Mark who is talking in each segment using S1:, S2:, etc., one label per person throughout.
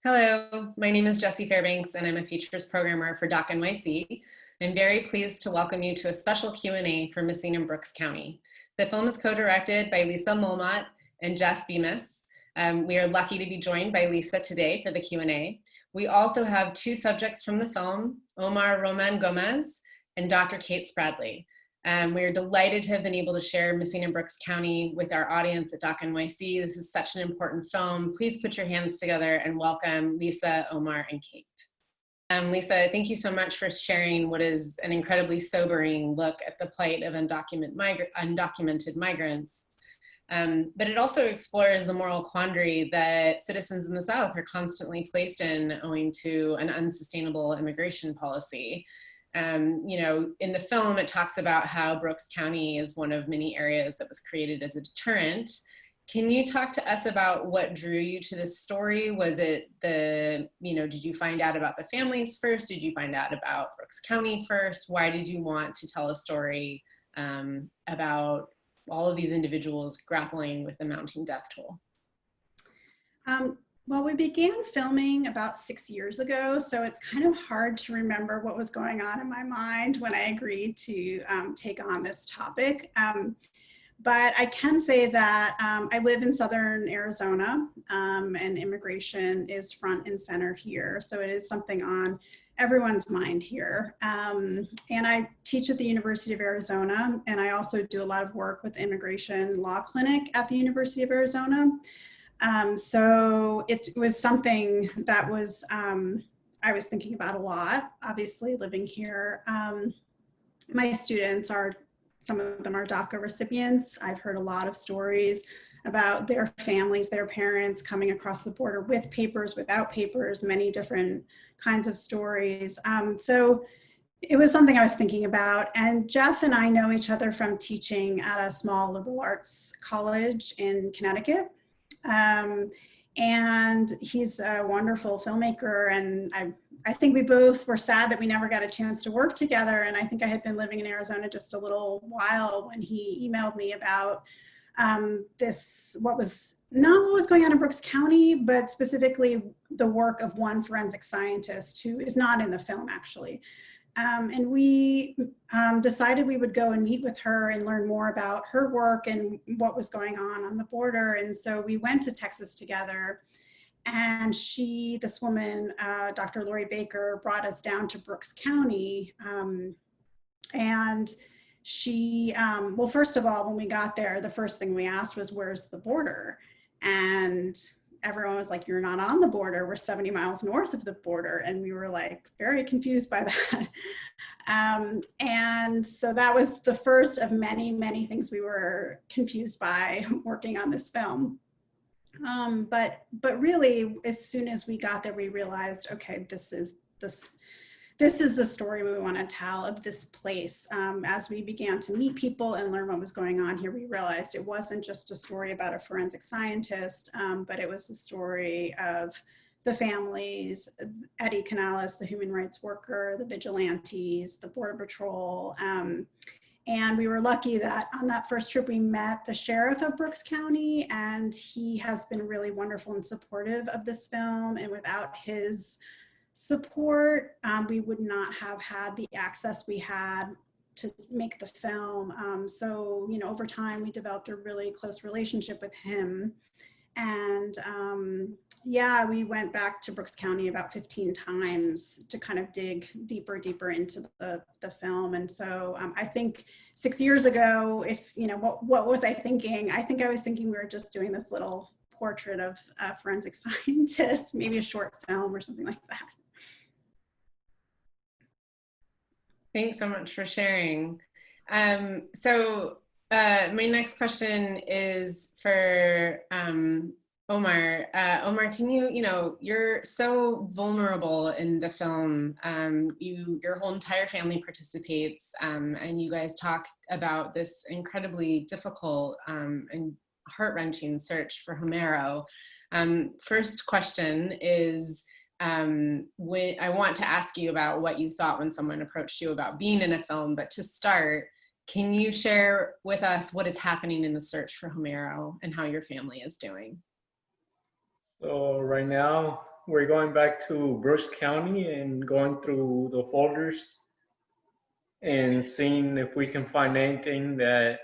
S1: Hello, my name is Jessie Fairbanks and I'm a features programmer for Doc NYC. I'm very pleased to welcome you to a special Q&A for Missing in Brooks County. The film is co-directed by Lisa Molomot and Jeff Bemis. We are lucky to be joined by Lisa today for the Q&A. We also have two subjects from the film, Omar Roman Gomez and Dr.Kate Spradley. We are delighted to have been able to share Missing in Brooks County with our audience at Doc NYC. This is such an important film. Please put your hands together and welcome Lisa, Omar, and Kate. Lisa, thank you so much for sharing what is an incredibly sobering look at the plight of undocumented migrants. But it also explores the moral quandary that citizens in the South are constantly placed in owing to an unsustainable immigration policy. In the film, it talks about how Brooks County is one of many areas that was created as a deterrent. Can you talk to us about what drew you to this story? Was it did you find out about the families first? Did you find out about Brooks County first? Why did you want to tell a story about all of these individuals grappling with the mounting death toll?
S2: Well, we began filming about 6 years ago, so it's kind of hard to remember what was going on in my mind when I agreed to take on this topic. But I can say that I live in Southern Arizona, and immigration is front and center here. So it is something on everyone's mind here. And I teach at the University of Arizona, and I also do a lot of work with the Immigration Law Clinic at the University of Arizona. So it was something that was, I was thinking about a lot, obviously living here. My students some of them are DACA recipients. I've heard a lot of stories about their families, their parents coming across the border with papers, without papers, many different kinds of stories. So it was something I was thinking about. And Jeff and I know each other from teaching at a small liberal arts college in Connecticut. And he's a wonderful filmmaker, and I think we both were sad that we never got a chance to work together. And I think I had been living in Arizona just a little while when he emailed me about what was going on in Brooks County, but specifically the work of one forensic scientist who is not in the film, actually. And we decided we would go and meet with her and learn more about her work and what was going on the border. And so we went to Texas together, and this woman, Dr. Lori Baker, brought us down to Brooks County. And she, well, first of all, when we got there, the first thing we asked was, where's the border? And everyone was like, you're not on the border. We're 70 miles north of the border. And we were like very confused by that. And so that was the first of many, many things we were confused by working on this film. But really, as soon as we got there, we realized, okay, this is the story we want to tell of this place. As we began to meet people and learn what was going on here, we realized it wasn't just a story about a forensic scientist, but it was the story of the families, Eddie Canales, the human rights worker, the vigilantes, the Border Patrol. And we were lucky that on that first trip, we met the sheriff of Brooks County, and he has been really wonderful and supportive of this film. And without his support, we would not have had the access we had to make the film. So, over time, we developed a really close relationship with him. And yeah, we went back to Brooks County about 15 times to kind of dig deeper into the film. And so I think 6 years ago, what was I thinking? I think I was thinking we were just doing this little portrait of a forensic scientist, maybe a short film or something like that.
S1: Thanks so much for sharing. So my next question is for Omar. Omar, can you're so vulnerable in the film. Your whole entire family participates, and you guys talk about this incredibly difficult and heart-wrenching search for Homero. First question is, I want to ask you about what you thought when someone approached you about being in a film, but to start, can you share with us what is happening in the search for Homero and how your family is doing?
S3: So right now, we're going back to Brooks County and going through the folders and seeing if we can find anything that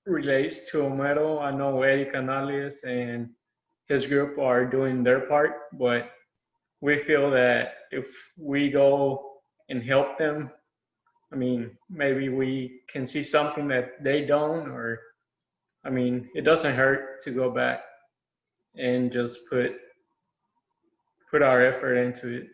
S3: relates to Homero. I know Eddie Canales and his group are doing their part, but we feel that if we go and help them, I mean, maybe we can see something that they don't, or, I mean, it doesn't hurt to go back and just put our effort into it.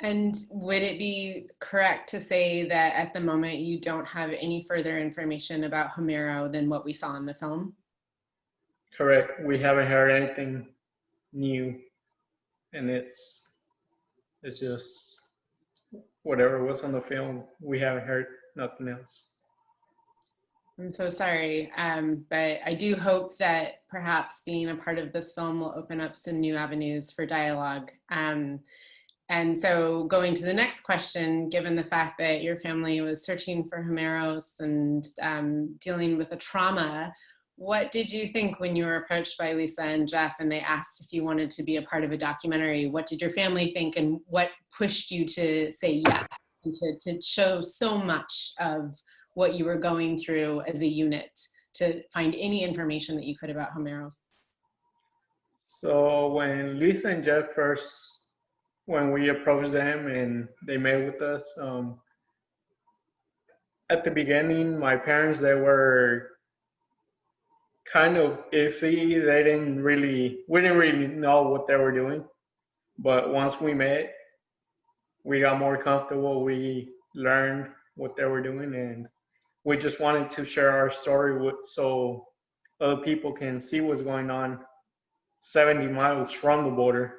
S1: And would it be correct to say that at the moment you don't have any further information about Homero than what we saw in the film?
S3: Correct. We haven't heard anything new, and it's just whatever was on the film. We haven't heard nothing else.
S1: I'm so sorry, but I do hope that perhaps being a part of this film will open up some new avenues for dialogue. And so going to the next question, given the fact that your family was searching for Homeros and dealing with a trauma, what did you think when you were approached by Lisa and Jeff and they asked if you wanted to be a part of a documentary? What did your family think, and what pushed you to say yes and to show so much of what you were going through as a unit to find any information that you could about Homeros?
S3: So when Lisa and Jeff when we approached them and they met with us, at the beginning, my parents, they were kind of iffy. We didn't really know what they were doing. But once we met, we got more comfortable. We learned what they were doing, and we just wanted to share our story so other people can see what's going on 70 miles from the border,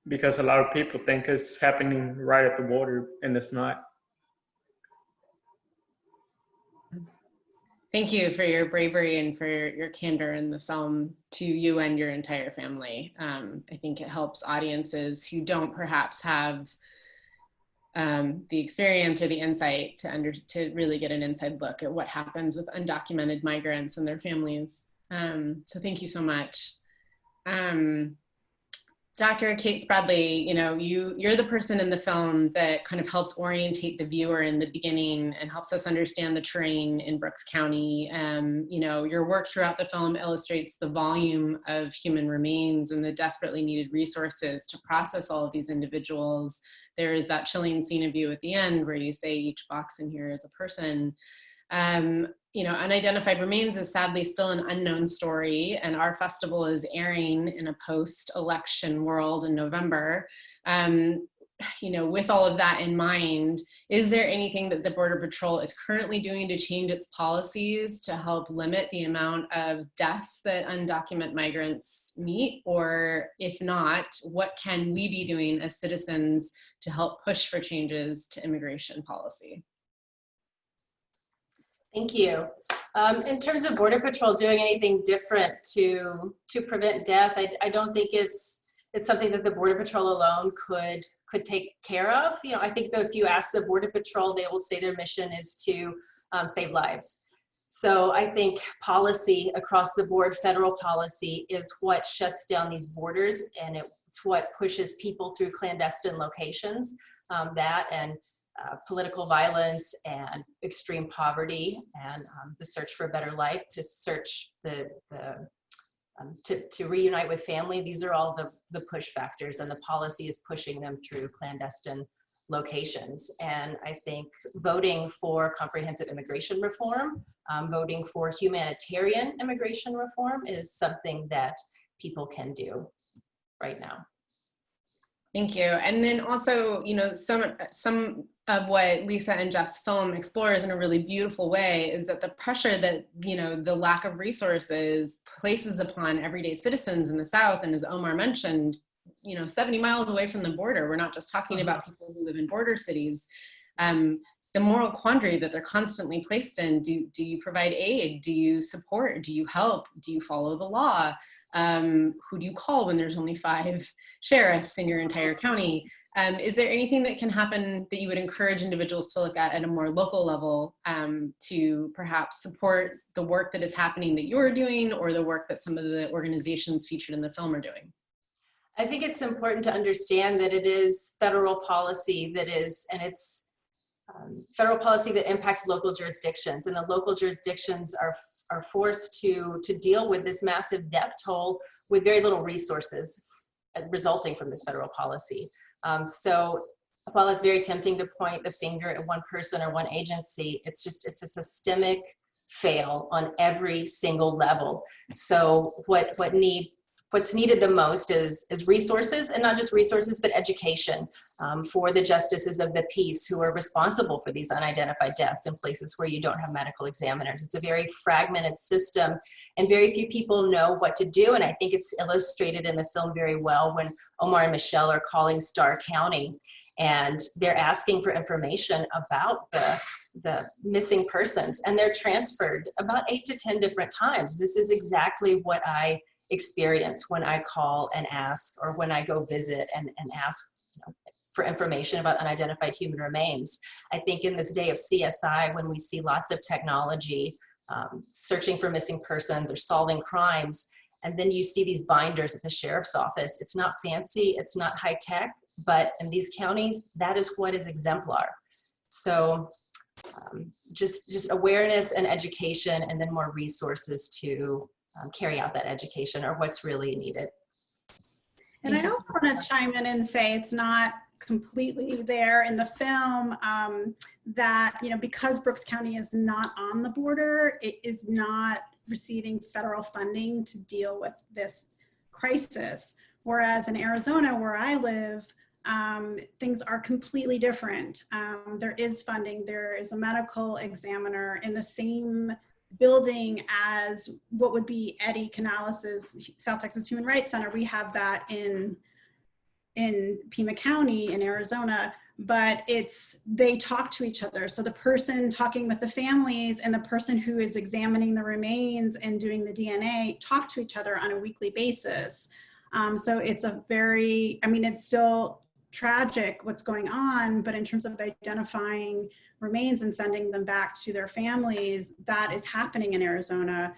S3: because a lot of people think it's happening right at the border, and it's not.
S1: Thank you for your bravery and for your candor in the film to you and your entire family. I think it helps audiences who don't perhaps have the experience or the insight to really get an inside look at what happens with undocumented migrants and their families. So thank you so much. Dr. Kate Spradley, you're the person in the film that kind of helps orientate the viewer in the beginning and helps us understand the terrain in Brooks County. Your work throughout the film illustrates the volume of human remains and the desperately needed resources to process all of these individuals. There is that chilling scene of you at the end where you say each box in here is a person. Unidentified remains is sadly still an unknown story, and our festival is airing in a post-election world in November. With all of that in mind, is there anything that the Border Patrol is currently doing to change its policies to help limit the amount of deaths that undocumented migrants meet? Or if not, what can we be doing as citizens to help push for changes to immigration policy?
S4: Thank you. In terms of Border Patrol doing anything different to prevent death, I don't think it's something that the Border Patrol alone could take care of. I think that if you ask the Border Patrol, they will say their mission is to save lives. So I think policy across the board, federal policy, is what shuts down these borders, and it's what pushes people through clandestine locations. Political violence and extreme poverty and the search for a better life, to search to reunite with family. These are all the push factors, and the policy is pushing them through clandestine locations. And I think voting for comprehensive immigration reform, voting for humanitarian immigration reform is something that people can do right now.
S1: Thank you. And then also, some of what Lisa and Jeff's film explores in a really beautiful way is that the pressure that, the lack of resources places upon everyday citizens in the South. And as Omar mentioned, 70 miles away from the border, we're not just talking about people who live in border cities. the moral quandary that they're constantly placed in. Do you provide aid? Do you support? Do you help? Do you follow the law? Who do you call when there's only 5 sheriffs in your entire county? Is there anything that can happen that you would encourage individuals to look at a more local level to perhaps support the work that is happening that you're doing, or the work that some of the organizations featured in the film are doing?
S4: I think it's important to understand that it is federal policy that is, and it's federal policy that impacts local jurisdictions, and the local jurisdictions are forced to deal with this massive death toll with very little resources resulting from this federal policy. So while it's very tempting to point the finger at one person or one agency, it's a systemic fail on every single level. So what's needed the most is resources, and not just resources, but education for the justices of the peace who are responsible for these unidentified deaths in places where you don't have medical examiners. It's a very fragmented system, and very few people know what to do. And I think it's illustrated in the film very well when Omar and Michelle are calling Starr County, and they're asking for information about the missing persons, and they're transferred about 8 to 10 different times. This is exactly what I experience when I call and ask, or when I go visit and ask for information about unidentified human remains. I think in this day of CSI, when we see lots of technology searching for missing persons or solving crimes, and then you see these binders at the sheriff's office, it's not fancy, it's not high tech, but in these counties, that is what is exemplar. So just awareness and education, and then more resources to carry out that education are what's really needed.
S2: And I also want to chime in and say it's not completely there in the film that, because Brooks County is not on the border, it is not receiving federal funding to deal with this crisis. Whereas in Arizona, where I live, things are completely different. There is funding, there is a medical examiner in the same building as what would be Eddie Canales' South Texas Human Rights Center. We have that in Pima County in Arizona, but they talk to each other. So the person talking with the families and the person who is examining the remains and doing the DNA talk to each other on a weekly basis. So it's it's still tragic what's going on, but in terms of identifying remains and sending them back to their families, that is happening in Arizona,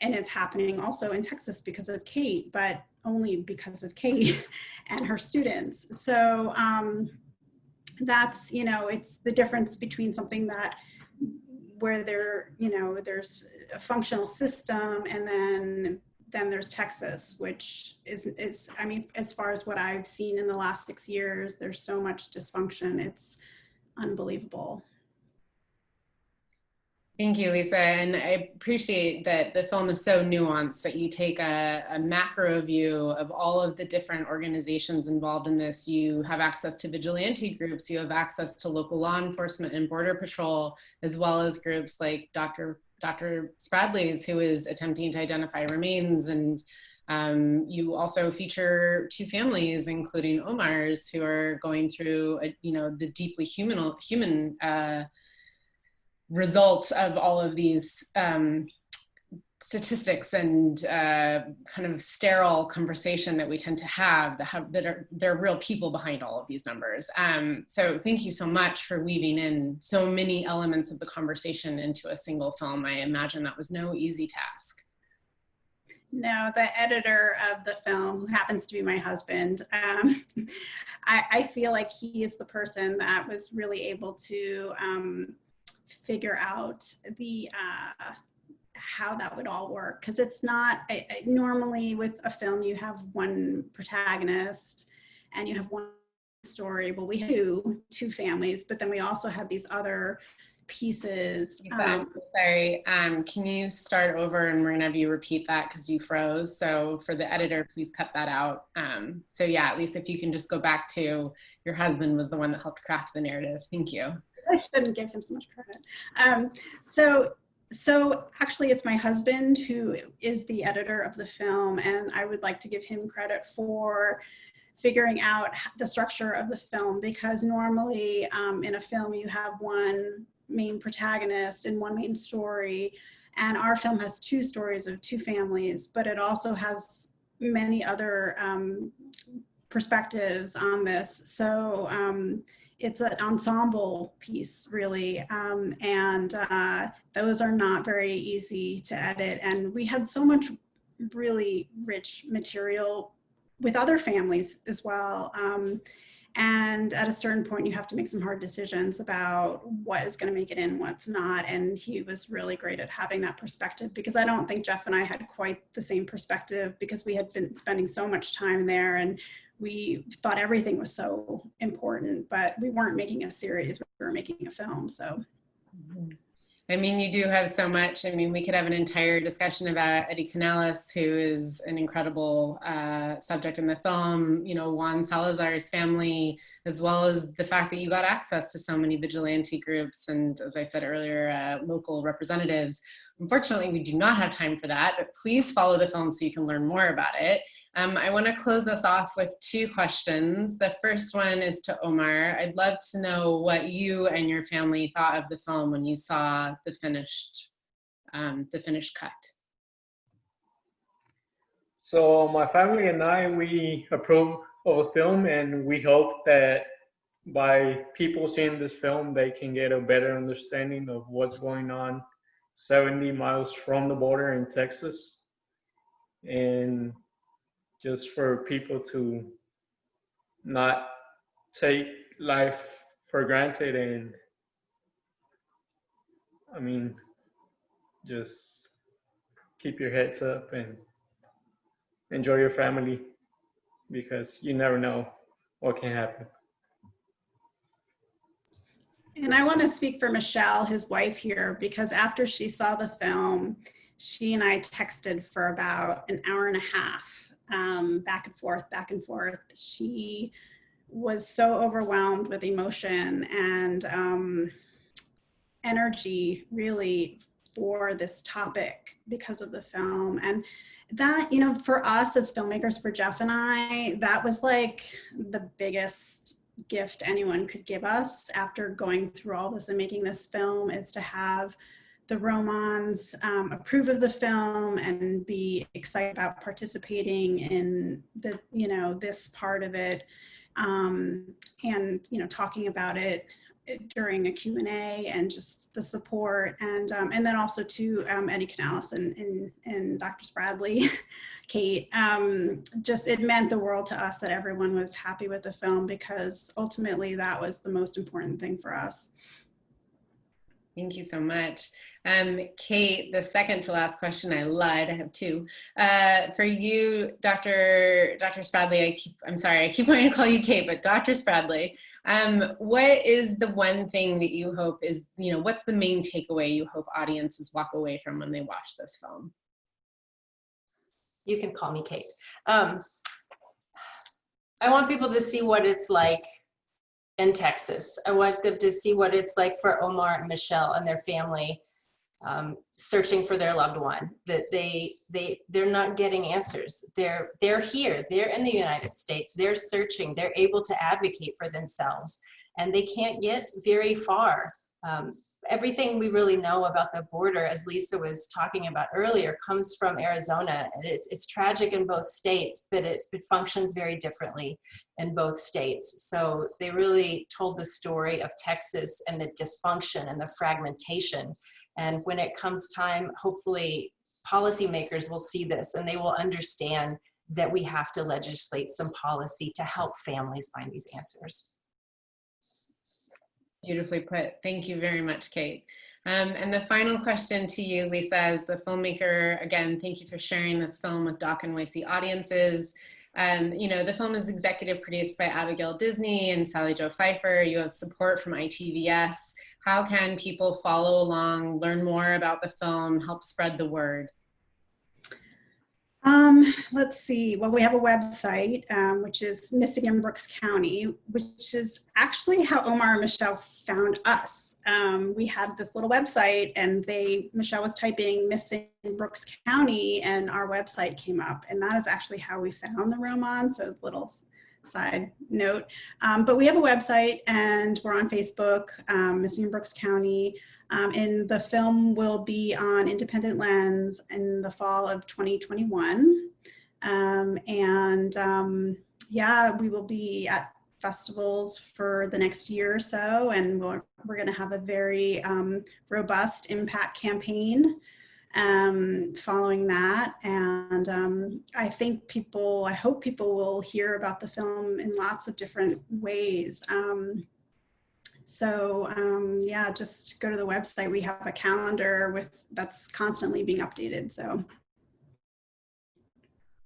S2: and it's happening also in Texas because of Kate, but only because of Kate and her students. So that's, it's the difference between something where there's a functional system, and then there's Texas, which is as far as what I've seen in the last 6 years, there's so much dysfunction. It's unbelievable.
S1: Thank you, Lisa. And I appreciate that the film is so nuanced, that you take a macro view of all of the different organizations involved in this. You have access to vigilante groups, you have access to local law enforcement and Border Patrol, as well as groups like Dr. Spradley's, who is attempting to identify remains. And you also feature 2 families, including Omar's, who are going through, the deeply human results of all of these statistics and kind of sterile conversation that we tend to have, there are real people behind all of these numbers. So thank you so much for weaving in so many elements of the conversation into a single film. I imagine that was no easy task.
S2: No, the editor of the film, who happens to be my husband, I feel like he is the person that was really able to figure out how that would all work, because it's not normally with a film you have one protagonist and you have one story. Well, we have two families, but then we also have these other pieces.
S1: Sorry, can you start over, and we're gonna have you repeat that because you froze. So for the editor, please cut that out. So yeah, at least if you can just go back to your husband was the one that helped craft the narrative. Thank you.
S2: I shouldn't give him so much credit. So actually it's my husband who is the editor of the film, and I would like to give him credit for figuring out the structure of the film, because normally in a film you have one main protagonist and one main story, and our film has two stories of two families, but it also has many other perspectives on this. So it's an ensemble piece, really, and those are not very easy to edit. And we had so much really rich material with other families as well. And at a certain point, you have to make some hard decisions about what is going to make it in, what's not. And he was really great at having that perspective, because I don't think Jeff and I had quite the same perspective, because we had been spending so much time there and we thought everything was so important, but we weren't making a series, we were making a film. So.
S1: I mean, you do have so much. I mean, we could have an entire discussion about Eddie Canales, who is an incredible subject in the film, you know, Juan Salazar's family, as well as the fact that you got access to so many vigilante groups and, as I said earlier, local representatives. Unfortunately, we do not have time for that, but please follow the film so you can learn more about it. I want to close us off with two questions. The first one is to Omar. I'd love to know what you and your family thought of the film when you saw the finished cut.
S3: So my family and I, we approve of the film, and we hope that by people seeing this film, they can get a better understanding of what's going on 70 miles from the border in Texas, and just for people to not take life for granted, and I mean, just keep your heads up and enjoy your family, because you never know what can happen.
S2: And I want to speak for Michelle, his wife here, because after she saw the film, she and I texted for about an hour and a half, back and forth. She was so overwhelmed with emotion and energy, really, for this topic because of the film. And that, you know, for us as filmmakers, for Jeff and I, that was like the biggest gift anyone could give us after going through all this and making this film, is to have the Romans approve of the film and be excited about participating in the, you know, this part of it, and, you know, talking about it during a Q&A, and just the support, and then also to Eddie Canales and Dr. Spradley, Kate. Just, it meant the world to us that everyone was happy with the film, because ultimately that was the most important thing for us.
S1: Thank you so much. Kate, the second to last question, I lied, I have two. For you, Dr. Spradley, I keep wanting to call you Kate, but Dr. Spradley, what is the one thing that you hope is, you know, what's the main takeaway you hope audiences walk away from when they watch this film?
S4: You can call me Kate. I want people to see what it's like in Texas. I want them to see what it's like for Omar and Michelle and their family, searching for their loved one. That they're not getting answers. They're here. They're in the United States. They're searching. They're able to advocate for themselves, and they can't get very far. Everything we really know about the border, as Lisa was talking about earlier, comes from Arizona. It's tragic in both states, but it functions very differently in both states. So they really told the story of Texas and the dysfunction and the fragmentation. And when it comes time, hopefully policymakers will see this and they will understand that we have to legislate some policy to help families find these answers.
S1: Beautifully put. Thank you very much, Kate. And the final question to you, Lisa, as the filmmaker, again, thank you for sharing this film with Doc NYC audiences. You know, the film is executive produced by Abigail Disney and Sally Jo Pfeiffer. You have support from ITVS. How can people follow along, learn more about the film, help spread the word?
S2: Let's see. Well, we have a website, which is Missing in Brooks County, which is actually how Omar and Michelle found us. We had this little website, and Michelle was typing Missing in Brooks County, and our website came up, and that is actually how we found the Roman. So little side note. But we have a website and we're on Facebook, Missing in Brooks County. And the film will be on Independent Lens in the fall of 2021. Yeah, we will be at festivals for the next year or so, and we're going to have a very robust impact campaign following that. And I hope people will hear about the film in lots of different ways. Yeah, just go to the website. We have a calendar that's constantly being updated. So.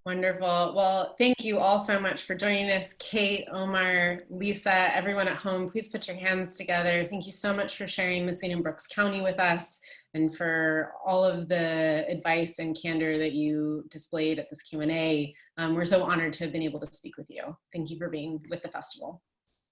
S1: Wonderful. Well, thank you all so much for joining us. Kate, Omar, Lisa, everyone at home, please put your hands together. Thank you so much for sharing Missing in Brooks County with us and for all of the advice and candor that you displayed at this Q&A. We're so honored to have been able to speak with you. Thank you for being with the festival.